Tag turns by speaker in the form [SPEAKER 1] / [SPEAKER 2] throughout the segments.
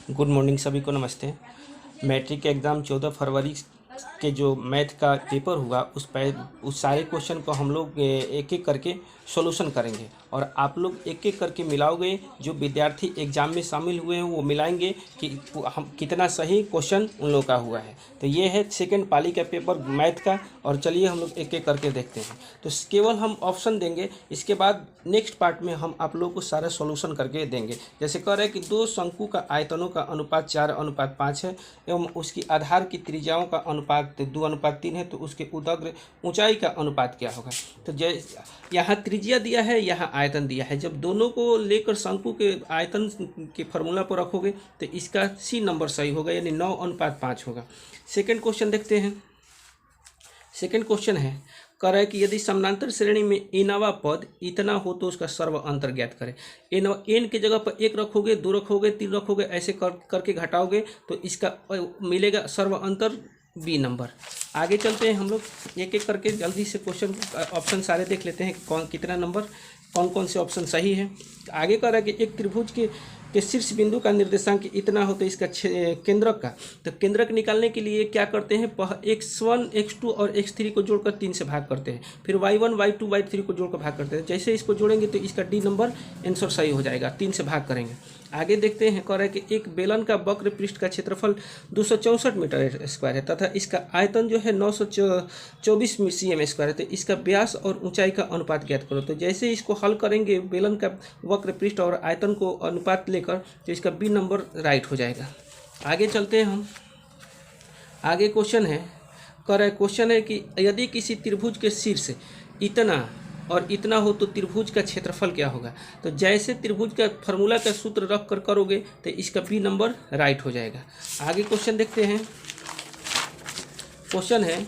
[SPEAKER 1] Good morning सभी को नमस्ते। मैट्रिक एग्ज़ाम 14 फरवरी के जो मैथ का पेपर हुआ उस सारे क्वेश्चन को हम लोग एक एक करके सॉल्यूशन करेंगे और आप लोग एक एक करके मिलाओगे। जो विद्यार्थी एग्ज़ाम में शामिल हुए हैं वो मिलाएंगे कि हम कितना सही क्वेश्चन उन लोगों का हुआ है। तो ये है सेकंड पाली का पेपर मैथ का और चलिए हम लोग एक एक करके देखते हैं। तो केवल हम ऑप्शन देंगे, इसके बाद नेक्स्ट पार्ट में हम आप लोगों को सारा सॉल्यूशन करके देंगे। जैसे कह रहे हैं कि दो शंकु का आयतनों का अनुपात 4:5 है एवं उसकी आधार की त्रिज्याओं का अनुपात 2:3 है, तो उसके उदग्र ऊंचाई का अनुपात क्या होगा। तो जैसे यहाँ त्रिज्या दिया है, यहाँ आयतन दिया है। जब दोनों को लेकर शंकु के आयतन के फॉर्मूला पर रखोगे तो इसका सी नंबर सही होगा, यानी 9:5 होगा। सेकेंड क्वेश्चन देखते हैं। सेकेंड क्वेश्चन है, कह रहा है कि यदि समानांतर श्रेणी में एनवा पद इतना हो तो उसका सर्व अंतर ज्ञात करें। एन की जगह पर 1 रखोगे, 2 रखोगे, 3 रखोगे, ऐसे करके घटाओगे तो इसका मिलेगा सर्व अंतर बी नंबर। आगे चलते हैं हम लोग एक एक करके जल्दी से क्वेश्चन ऑप्शन सारे देख लेते हैं कौन कितना नंबर कौन कौन से ऑप्शन सही है। आगे कह रहा है कि एक त्रिभुज के शीर्ष बिंदु का निर्देशांक इतना हो तो इसका केंद्रक का, तो केंद्रक निकालने के लिए क्या करते हैं, x1 x2 और x3 को जोड़कर 3 से भाग करते हैं, फिर y1 y2 y3 को जोड़कर भाग करते हैं। जैसे इसको जोड़ेंगे तो इसका डी नंबर आंसर सही हो जाएगा, 3 से भाग करेंगे। आगे देखते हैं, कह रहा है कि एक बेलन का वक्र पृष्ठ का क्षेत्रफल 264 मीटर स्क्वायर है तथा इसका आयतन जो है 924 cm स्क्वायर है, तो इसका व्यास और ऊंचाई का अनुपात ज्ञात करो। तो जैसे इसको हल करेंगे बेलन का वक्र पृष्ठ और आयतन को अनुपात लेकर, तो इसका बी नंबर राइट हो जाएगा। आगे चलते हैं हम। आगे क्वेश्चन है, कह रहा है क्वेश्चन है कि यदि किसी त्रिभुज के शीर्ष इतना और इतना हो तो त्रिभुज का क्षेत्रफल क्या होगा। तो जैसे त्रिभुज का फार्मूला का सूत्र रख कर करोगे तो इसका बी नंबर राइट हो जाएगा। आगे क्वेश्चन देखते हैं। क्वेश्चन है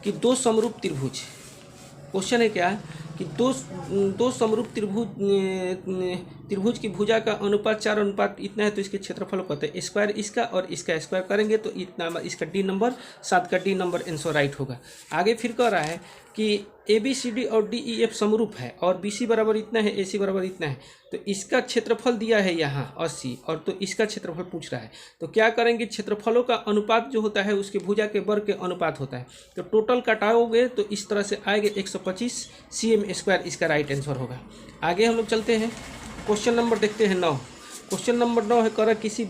[SPEAKER 1] कि दो समरूप त्रिभुज, क्वेश्चन है क्या कि दो समरूप त्रिभुज की भुजा का अनुपात 4 इतना है, तो इसके क्षेत्रफल को कहते हैं स्क्वायर। इसका और इसका स्क्वायर करेंगे तो इतना, इसका डी नंबर 7 का डी नंबर आंसर राइट होगा। आगे फिर कह रहा है कि ABCD और DEF समरूप है और BC बराबर इतना है, AC बराबर इतना है, तो इसका क्षेत्रफल दिया है यहाँ 80 और तो इसका क्षेत्रफल पूछ रहा है। तो क्या करेंगे, क्षेत्रफलों का अनुपात जो होता है उसके भुजा के वर्ग के अनुपात होता है, तो टोटल कटाओगे तो इस तरह से आएगा 125 cm स्क्वायर, इसका राइट आंसर होगा। आगे हम लोग चलते हैं, क्वेश्चन नंबर देखते हैं 9। क्वेश्चन नंबर 9 है, करा किसी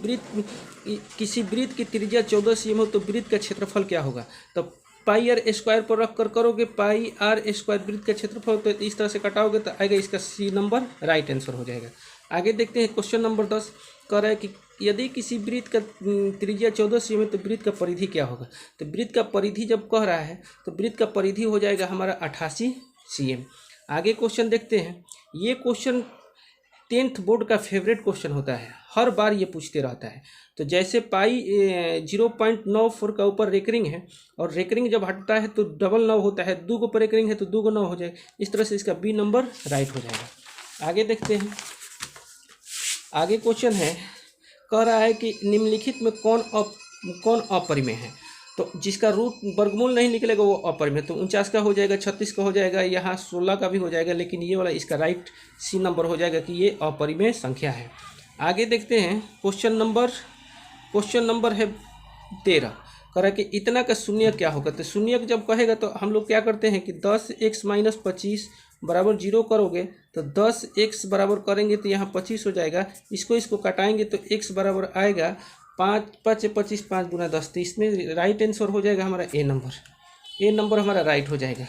[SPEAKER 1] वृत्त की त्रिज्या 14 cm हो तो वृत्त का क्षेत्रफल क्या होगा। तो पाई आर स्क्वायर पर रख कर करोगे, पाई आर स्क्वायर वृत्त का क्षेत्रफल, तो इस तरह से कटाओगे तो आएगा इसका सी नंबर राइट आंसर हो जाएगा। आगे देखते हैं क्वेश्चन नंबर 10, कह रहा है कि यदि किसी वृत्त का त्रिज्या 14 cm है तो वृत्त का परिधि क्या होगा। तो वृत्त का परिधि जब कह रहा है तो वृत्त का परिधि हो जाएगा हमारा 88 cm। आगे क्वेश्चन देखते हैं। ये क्वेश्चन 10th बोर्ड का फेवरेट क्वेश्चन होता है, हर बार ये पूछते रहता है। तो जैसे पाई 0.94 का ऊपर रेकरिंग है और रेकरिंग जब हटता है तो 9 होता है, 2 पर रेकरिंग है तो 2 9 हो जाएगा, इस तरह से इसका बी नंबर राइट हो जाएगा। आगे देखते हैं। आगे क्वेश्चन है, कह रहा है कि निम्नलिखित में कौन अपरिमेय है। तो जिसका रूट वर्गमूल नहीं निकलेगा वो अपरिमेय, तो 49 का हो जाएगा, 36 का हो जाएगा, यहाँ 16 का भी हो जाएगा, लेकिन ये वाला इसका राइट सी नंबर हो जाएगा कि ये अपरिमेय संख्या है। आगे देखते हैं। क्वेश्चन नंबर है 13, कह रहा है कि इतना का शून्य क्या होगा। तो शून्य जब कहेगा तो हम लोग क्या करते हैं कि 10x - 25 बराबर 0 करोगे तो 10x बराबर करेंगे तो यहाँ 25 हो जाएगा, इसको कटाएंगे तो x बराबर आएगा 5 5 25 5 × 10, तो इसमें राइट आंसर हो जाएगा हमारा ए नंबर हमारा राइट हो जाएगा।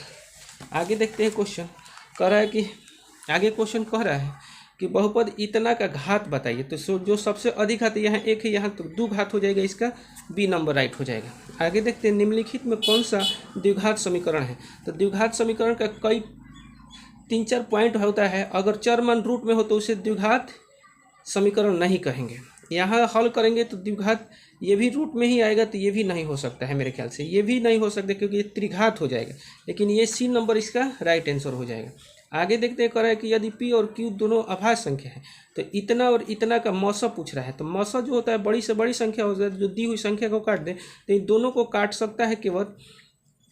[SPEAKER 1] आगे देखते हैं क्वेश्चन, कह रहा है कि आगे क्वेश्चन कह रहा है कि बहुपद इतना का घात बताइए। तो जो सबसे अधिक घात यहाँ 1 है, यहाँ तो 2 घात हो जाएगा, इसका बी नंबर राइट हो जाएगा। आगे देखते हैं निम्नलिखित में कौन सा द्विघात समीकरण है। तो द्विघात समीकरण का कई 3-4 पॉइंट होता है। अगर चर मान रूट में हो तो उसे द्विघात समीकरण नहीं कहेंगे। यहाँ हल करेंगे तो द्विघात, ये भी रूट में ही आएगा तो ये भी नहीं हो सकता है, मेरे ख्याल से ये भी नहीं हो सकता क्योंकि ये त्रिघात हो जाएगा, लेकिन ये सी नंबर इसका राइट आंसर हो जाएगा। आगे देखते हैं, कह रहा है कि यदि पी और क्यू दोनों अभाज्य संख्या है तो इतना और इतना का मौसा पूछ रहा है। तो मौसा जो होता है बड़ी से बड़ी संख्या हो जाए, जो दी हुई संख्या को काट दे, तो इन दोनों को काट सकता है,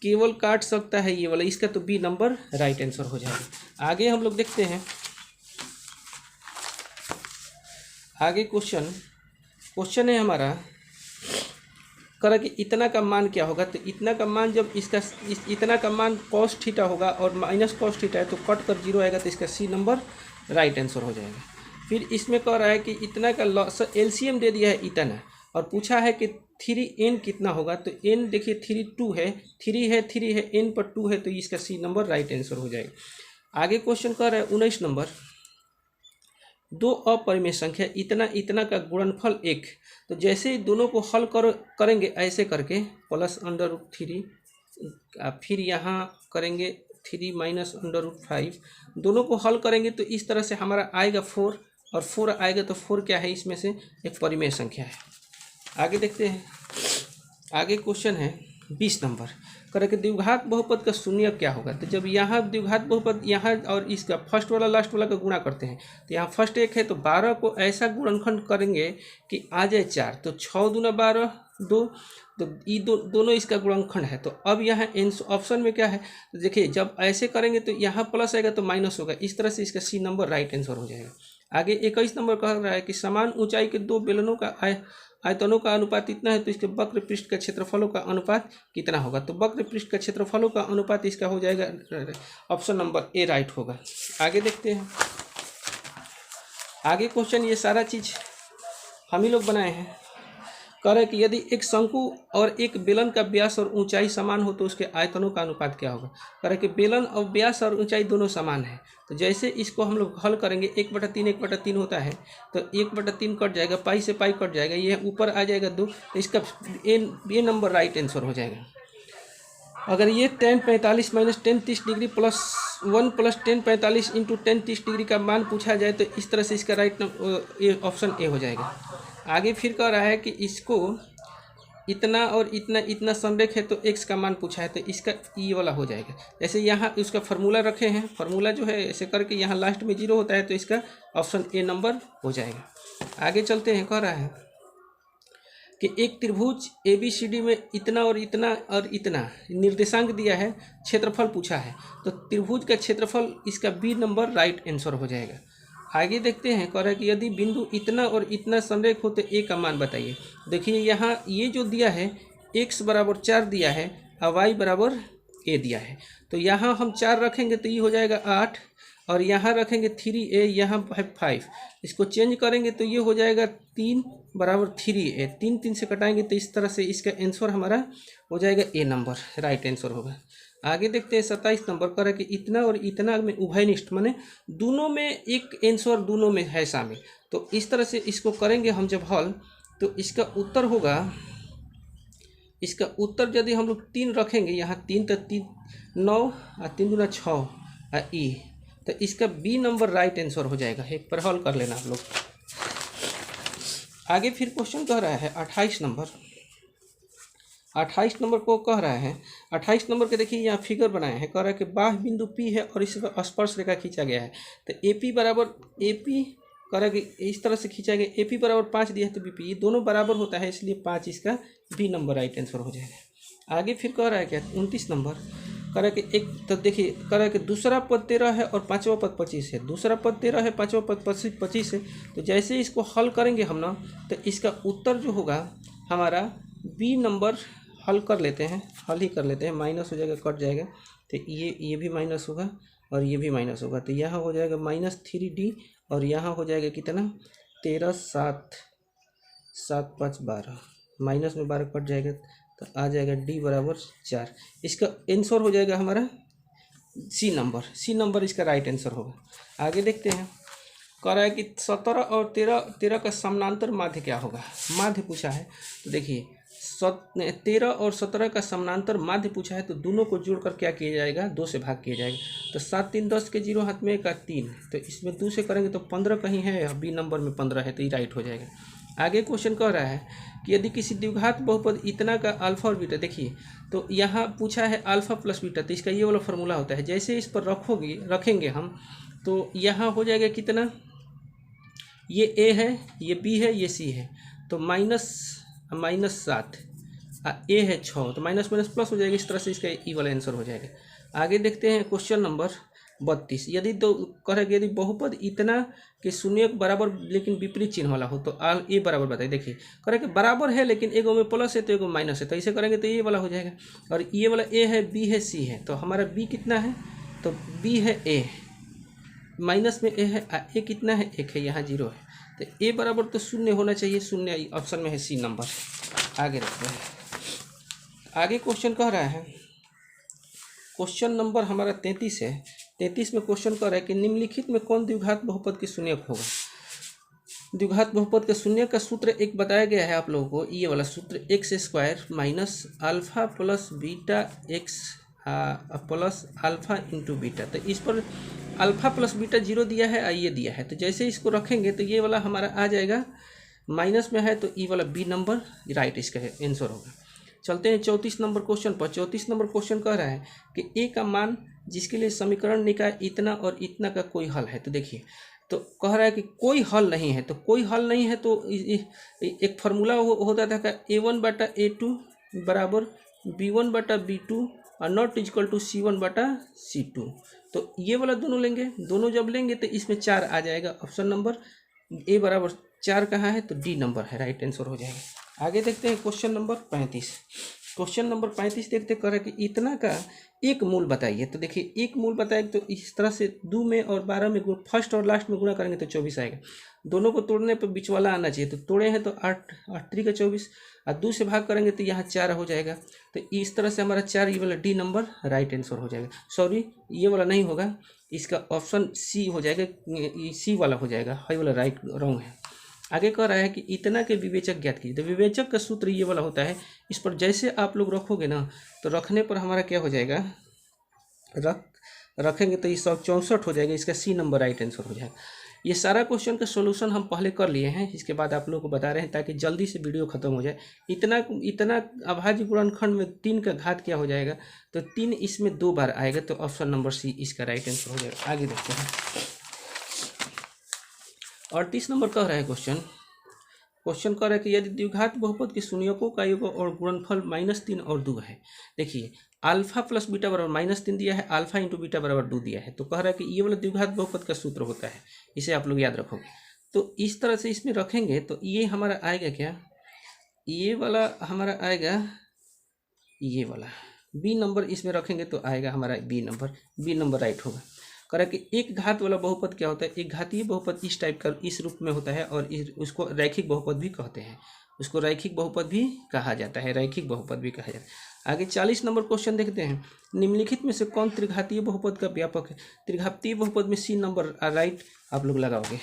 [SPEAKER 1] केवल काट सकता है ये वाला, इसका तो बी नंबर राइट आंसर हो जाएगा। आगे हम लोग देखते हैं। आगे क्वेश्चन क्वेश्चन है हमारा करा कि इतना का मान क्या होगा। तो इतना का मान जब इतना का मान cos थीटा होगा और माइनस cos थीटा है तो कट कर 0 आएगा, तो इसका सी नंबर राइट आंसर हो जाएगा। फिर इसमें कह रहा है कि इतना का लॉस एलसीएम दे दिया है इतना और पूछा है कि 3n कितना होगा। तो n देखिए 3 है, 3 है n पर 2 है, तो इसका सी नंबर राइट आंसर हो जाएगा। आगे क्वेश्चन कह रहा है 19 नंबर, दो अपरिमेय संख्या इतना इतना का गुणनफल 1। तो जैसे ही दोनों को हल करेंगे ऐसे करके +√3, फिर यहाँ करेंगे 3 -√5, दोनों को हल करेंगे तो इस तरह से हमारा आएगा 4 और 4 आएगा। तो 4 क्या है, इसमें से एक परिमेय संख्या है। आगे देखते हैं, आगे क्वेश्चन है 20 नंबर, करे कि द्विघात बहुपद का शून्य क्या होगा। तो जब यहाँ द्विघात बहुपद यहाँ और इसका फर्स्ट वाला लास्ट वाला का गुणा करते हैं, तो यहाँ फर्स्ट 1 है तो 12 को ऐसा गुणनखंड करेंगे कि आ जाए 4, तो 6 दूना 12 2, तो ये दोनों इसका गुणनखंड है। तो अब यहाँ ऑप्शन में क्या है, तो देखिए जब ऐसे करेंगे तो यहाँ प्लस आएगा तो माइनस होगा, इस तरह से इसका सी नंबर राइट आंसर हो जाएगा। आगे 21 नंबर कह रहा है कि समान ऊंचाई के दो बेलनों का आयतनों का अनुपात इतना है, तो इसके वक्र पृष्ठ का क्षेत्रफलों का अनुपात कितना होगा। तो वक्र पृष्ठ का क्षेत्रफलों का अनुपात इसका हो जाएगा ऑप्शन नंबर ए राइट होगा। आगे देखते हैं, आगे क्वेश्चन ये सारा चीज हम ही लोग बनाए हैं। कह रहे कि यदि एक शंकु और एक बेलन का व्यास और ऊंचाई समान हो तो उसके आयतनों का अनुपात क्या होगा। कह रहे कि बेलन और व्यास और ऊंचाई दोनों समान है, तो जैसे इसको हम लोग हल करेंगे 1/3 होता है, तो 1/3 कट जाएगा, पाई से पाई कट जाएगा, ये ऊपर आ जाएगा 2, तो इसका ये नंबर राइट आंसर हो जाएगा। अगर ये tan 45 - tan 30 degree +1 + tan 45 × tan 30 degree का मान पूछा जाए तो इस तरह से इसका राइट ऑप्शन ए हो जाएगा। आगे फिर कह रहा है कि इसको इतना और इतना संरेख है तो x का मान पूछा है, तो इसका ई वाला हो जाएगा। जैसे यहाँ उसका फार्मूला रखे हैं, फार्मूला जो है ऐसे करके यहाँ लास्ट में 0 होता है, तो इसका ऑप्शन ए नंबर हो जाएगा। आगे चलते हैं, कह रहा है कि एक त्रिभुज ABCD में इतना और इतना निर्देशांक दिया है, क्षेत्रफल पूछा है, तो त्रिभुज का क्षेत्रफल इसका बी नंबर राइट आंसर हो जाएगा। आगे देखते हैं, कह रहा है कि यदि बिंदु इतना और इतना संरेख हो तो ए का मान बताइए। देखिए यहाँ ये जो दिया है x = 4 दिया है और y = a दिया है, तो यहाँ हम 4 रखेंगे तो ये हो जाएगा 8 और यहाँ रखेंगे 3a, यहाँ है 5, इसको चेंज करेंगे तो ये हो जाएगा 3 = 3a, 3 से कटाएंगे तो इस तरह से इसका आंसर हमारा हो जाएगा ए नंबर राइट आंसर होगा। आगे देखते हैं 27 नंबर, कर है कि इतना और इतना में उभयनिष्ठ, माने दोनों में एक आंसर दोनों में है शामिल, तो इस तरह से इसको करेंगे हम जब हल, तो इसका उत्तर होगा, इसका उत्तर यदि हम लोग 3 रखेंगे, यहाँ 3 तो 3 9 और 3 दूना 6 और ई, तो इसका बी नंबर राइट आंसर हो जाएगा। एक पर हल कर लेना आप लोग। आगे फिर क्वेश्चन कह रहा है 28 नंबर, 28 नंबर को कह रहा है, 28 नंबर के देखिए यहाँ फिगर बनाए हैं, कह रहा है कि बाह्य बिंदु P है और इस पर स्पर्श रेखा खींचा गया है, तो AP कह रहा है कि इस तरह से खींचा गया, AP = 5 दिया है तो BP, ये दोनों बराबर होता है, इसलिए 5 इसका बी नंबर राइट आंसर हो जाएगा। आगे फिर कह रहा है क्या 29 नंबर, कह रहा है कि एक, तो देखिए कह रहा है कि दूसरा पद 13 है और पाँचवा पद 25 है, दूसरा पद 13 है, पाँचवा पद 25 है, तो जैसे इसको हल करेंगे हम ना, तो इसका उत्तर जो होगा हमारा बी नंबर, हल कर लेते हैं, हल ही कर लेते हैं, माइनस हो जाएगा, कट जाएगा, तो ये भी माइनस होगा और ये भी माइनस होगा, तो यहाँ हो जाएगा -3d और यहाँ हो जाएगा कितना 13 7 7 5 12, माइनस में 12 कट जाएगा, तो आ जाएगा d = 4, इसका आंसर हो जाएगा हमारा सी नंबर इसका राइट आंसर होगा। आगे देखते हैं, कह रहा है कि 17 और 13 का समानांतर माध्य क्या होगा, माध्य पूछा है, तो देखिए 13 और 17 का समानांतर माध्य पूछा है, तो दोनों को जोड़कर क्या किया जाएगा, 2 से भाग किया जाएगा, तो 7 3 10 के 0 हाथ में का 3, तो इसमें 2 से करेंगे तो 15 कहीं है, बी नंबर में 15 है, तो ये राइट हो जाएगा। आगे क्वेश्चन कह रहा है कि यदि किसी द्विघात बहुपद इतना का अल्फा और बीटा, देखिए तो यहाँ पूछा है अल्फा + बीटा, तो इसका ये वाला फार्मूला होता है, जैसे इस पर रखेंगे हम, तो यहाँ हो जाएगा कितना, ये a है, ये b है, ये c है, तो -7, a है 6, तो माइनस प्लस हो जाएगा, इस तरह से इसका ई वाला आंसर हो जाएगा। आगे देखते हैं क्वेश्चन नंबर 32। यदि तो करेंगे यदि बहुपद इतना के शून्य के बराबर लेकिन विपरीत चिन्ह वाला हो तो ए बराबर बताइए। देखिए करेंगे बराबर है लेकिन एगो में प्लस है तो एगो माइनस है, तो ऐसे करेंगे तो ये वाला हो जाएगा। और ये वाला ए है, बी है, सी है, तो हमारा बी कितना है, तो बी है ए, माइनस में ए है, ए कितना है, 1 है, यहाँ 0 है, तो ए बराबर तो शून्य होना चाहिए, शून्य ऑप्शन में है सी नंबर। आगे रखते हैं, आगे क्वेश्चन कह रहा है, क्वेश्चन नंबर हमारा 33 है। 33 में क्वेश्चन कह रहा है कि निम्नलिखित में कौन द्विघात बहुपद के शून्यक होगा। द्विघात बहुपद के शून्य का सूत्र एक बताया गया है आप लोगों को, ये वाला सूत्र x square minus alpha plus beta x plus alpha into beta. तो इस पर अल्फा प्लस बीटा 0 दिया है और ये दिया है, तो जैसे इसको रखेंगे तो ये वाला हमारा आ जाएगा, माइनस में है तो ई वाला बी नंबर राइट इसका आंसर होगा। चलते हैं 34 नंबर क्वेश्चन पर। 34 नंबर क्वेश्चन कह रहा है कि ए का मान जिसके लिए समीकरण निकाय इतना और इतना का कोई हल है। तो देखिए, तो कह रहा है कि कोई हल नहीं है, तो कोई हल नहीं है तो एक फार्मूला होता था का a1/a2 बराबर b1/b2 और नॉट इक्वल टू c1/c2। तो ये वाला दोनों लेंगे, दोनों जब लेंगे तो इसमें 4 आ जाएगा। ऑप्शन नंबर ए बराबर 4 कहाँ है, तो डी नंबर है, राइट आंसर हो जाएगा। आगे देखते हैं क्वेश्चन नंबर 35। क्वेश्चन नंबर 35 देखते कर कि इतना का एक मूल बताइए। तो देखिए एक मूल बताएंगे तो इस तरह से 2 में और 12 में फर्स्ट और लास्ट में गुणा करेंगे तो 24 आएगा। दोनों को तोड़ने पर बीच वाला आना चाहिए, तो तोड़े हैं तो 8 3 का 24 और 2 से भाग करेंगे तो यहाँ 4 हो जाएगा। तो इस तरह से हमारा 4 ये वाला डी नंबर राइट आंसर हो जाएगा। सॉरी ये वाला नहीं होगा, इसका ऑप्शन सी हो जाएगा, सी वाला हो जाएगा, हाई वाला राइट रॉन्ग है। आगे कह रहा है कि इतना के विवेचक ज्ञात कीजिए। तो विवेचक का सूत्र ये वाला होता है, इस पर जैसे आप लोग रखोगे ना तो रखने पर हमारा क्या हो जाएगा, रखेंगे तो ये 164 हो जाएगा, इसका सी नंबर राइट आंसर हो जाएगा। ये सारा क्वेश्चन का सॉल्यूशन हम पहले कर लिए हैं, इसके बाद आप लोगों को बता रहे हैं ताकि जल्दी से वीडियो खत्म हो जाए। इतना अभाज्य गुणनखंड में 3 का घात क्या हो जाएगा, तो 3 इसमें 2 बार आएगा, तो ऑप्शन नंबर सी इसका राइट आंसर हो जाएगा। आगे देखते हैं 38 नंबर कह रहा है क्वेश्चन कह रहा है कि यदि द्विघात बहुपद के शून्यकों का योग और गुणनफल -3 और 2 है। देखिए अल्फा प्लस बीटा बराबर -3 दिया है, अल्फा इंटू बीटा बराबर 2 दिया है, तो कह रहा है कि ये वाला द्विघात बहुपद का सूत्र होता है, इसे आप लोग याद रखोगे। तो इस तरह से इसमें रखेंगे तो ये हमारा आएगा क्या, ये वाला हमारा आएगा, ये वाला बी नंबर इसमें रखेंगे तो आएगा हमारा बी नंबर राइट होगा। कह कि एक घात वाला बहुपद क्या होता है, एक घातीय बहुपद इस टाइप का इस रूप में होता है और उसको रैखिक बहुपद भी कहते हैं, उसको रैखिक बहुपद भी कहा जाता है, रैखिक बहुपद भी कहा जाता है। आगे 40 नंबर क्वेश्चन देखते हैं, निम्नलिखित में से कौन त्रिघातीय बहुपद का व्यापक है। त्रिघातीय बहुपद में सी नंबर राइट आप लोग लगाओगे।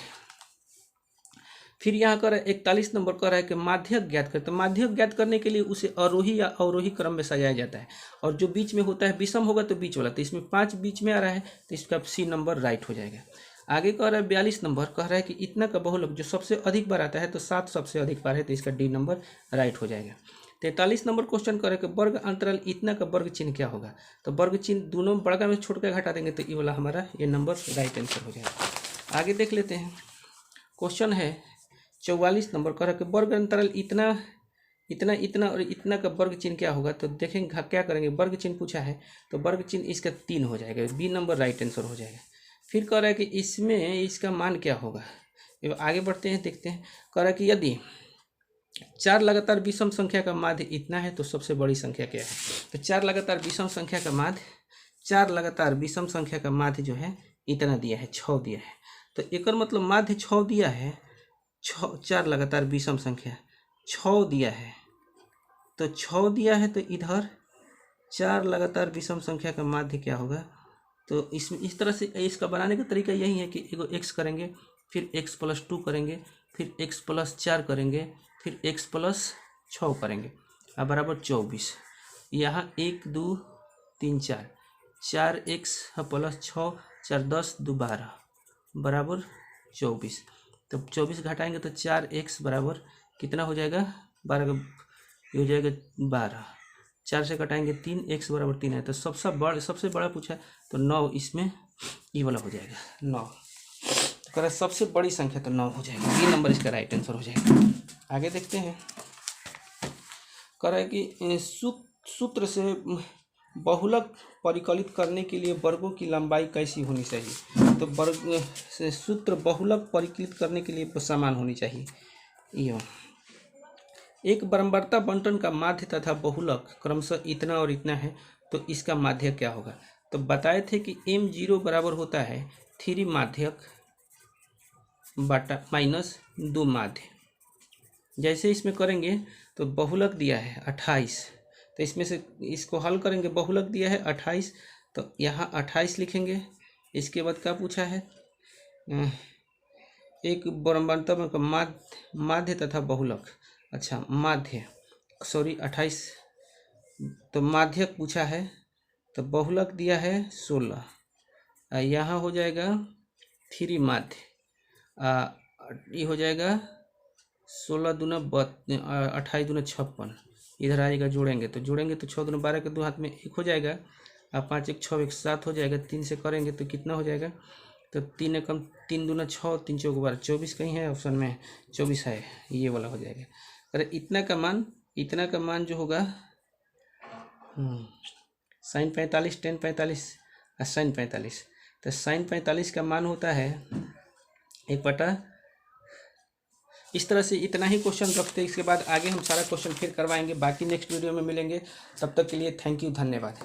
[SPEAKER 1] फिर यहाँ कर 41 नंबर कर रहा है कि माध्यक ज्ञात करें। तो माध्यक ज्ञात करने के लिए उसे आरोही या अवरोही क्रम में सजाया जाता है, और जो बीच में होता है विषम होगा तो बीच वाला, तो इसमें 5 बीच में आ रहा है तो इसका सी नंबर राइट हो जाएगा। आगे कह रहा है 42 नंबर कह रहा है कि इतना का बहुलक जो सबसे अधिक बार आता है तो 7 सबसे अधिक बार है, तो इसका डी नंबर राइट हो जाएगा। 43 नंबर क्वेश्चन करे कि वर्ग अंतराल इतना का वर्ग चिन्ह क्या होगा। तो वर्ग चिन्ह दोनों बड़का में छोटा घटा देंगे तो ये वाला हमारा ये नंबर राइट आंसर हो जाएगा। आगे देख लेते हैं, क्वेश्चन है 44 नंबर कह रहा कि वर्ग अंतराल इतना और इतना का वर्ग चिन्ह क्या होगा। तो देखेंगे क्या करेंगे, वर्ग चिन्ह पूछा है तो वर्ग चिन्ह इसका 3 हो जाएगा, बी नंबर राइट आंसर हो जाएगा। फिर कह रहा है कि इसमें इसका मान क्या होगा। आगे बढ़ते हैं, देखते हैं। कह रहा है कि यदि 4 लगातार विषम संख्या का माध्य इतना है तो सबसे बड़ी संख्या क्या है। तो 4 लगातार विषम संख्या का माध्य, 4 लगातार विषम संख्या का माध्य जो है इतना दिया है, 6 दिया है। तो एक मतलब माध्य 6 दिया है, 4 लगातार विषम संख्या 6 दिया है, तो 6 दिया है, तो इधर 4 लगातार विषम संख्या का माध्य क्या होगा। तो इसमें इस तरह से इसका बनाने का तरीका यही है कि एगो x करेंगे, फिर x + 2 करेंगे, फिर x + 4 करेंगे, फिर x + 6 करेंगे, अब बराबर 24। यहाँ 1 2 3 4, 4x + 6 4 10 2 12 बराबर 24। तो 24 घटाएंगे तो 4x बराबर कितना हो जाएगा, 12 हो जाएगा 12। 4 से घटाएंगे 3, x बराबर 3 है, तो सबसे बड़ा पूछा है तो 9 इसमें ये वाला हो जाएगा 9। तो कह रहा सबसे बड़ी संख्या तो 9 हो जाएगा, ये नंबर इसका राइट आंसर हो जाएगा। आगे देखते हैं, कह रहा है कि सूत्र से बहुलक परिकलित करने के लिए वर्गों की लंबाई कैसी होनी चाहिए? तो वर्ग से सूत्र बहुलक परिकलित करने के लिए समान होनी चाहिए। यो एक बराबरता बंटन का माध्य तथा बहुलक क्रमशः इतना और इतना है, तो इसका माध्यक क्या होगा? तो बताए थे कि m0 बराबर होता है 3 माध्यक बटा माइनस 2 माध्य। जैसे इसमें करेंगे तो बहुलक दिया है 28, तो इसमें से इसको हल करेंगे। बहुलक दिया है 28, तो यहाँ 28 लिखेंगे। इसके बाद क्या पूछा है? एक बराबरता में माध्य तथा बहुलक, अच्छा माध्य, सॉरी 28, तो माध्यक पूछा है, तो बहुलक दिया है 16, यहाँ हो जाएगा 3 माध्य, ये हो जाएगा 16 दूना 28 दूना 56, इधर आएगा जोड़ेंगे तो 6 दूना 12 के 2 हाथ में 1 हो जाएगा, 5 1 6 1 7 हो जाएगा। 3 से करेंगे तो कितना हो जाएगा? तो 3 एकम 3 दूना 6, 3 चौक 12, 24 कहीं है ऑप्शन में? 24 है, ये वाला हो जाएगा। अरे इतना का मान जो होगा साइन 45 टेन 45 और साइन 45, तो साइन 45 का मान होता है 1/। इस तरह से इतना ही क्वेश्चन रखते हैं। इसके बाद आगे हम सारा क्वेश्चन फिर करवाएंगे, बाकी नेक्स्ट वीडियो में मिलेंगे। तब तक के लिए थैंक यू, धन्यवाद।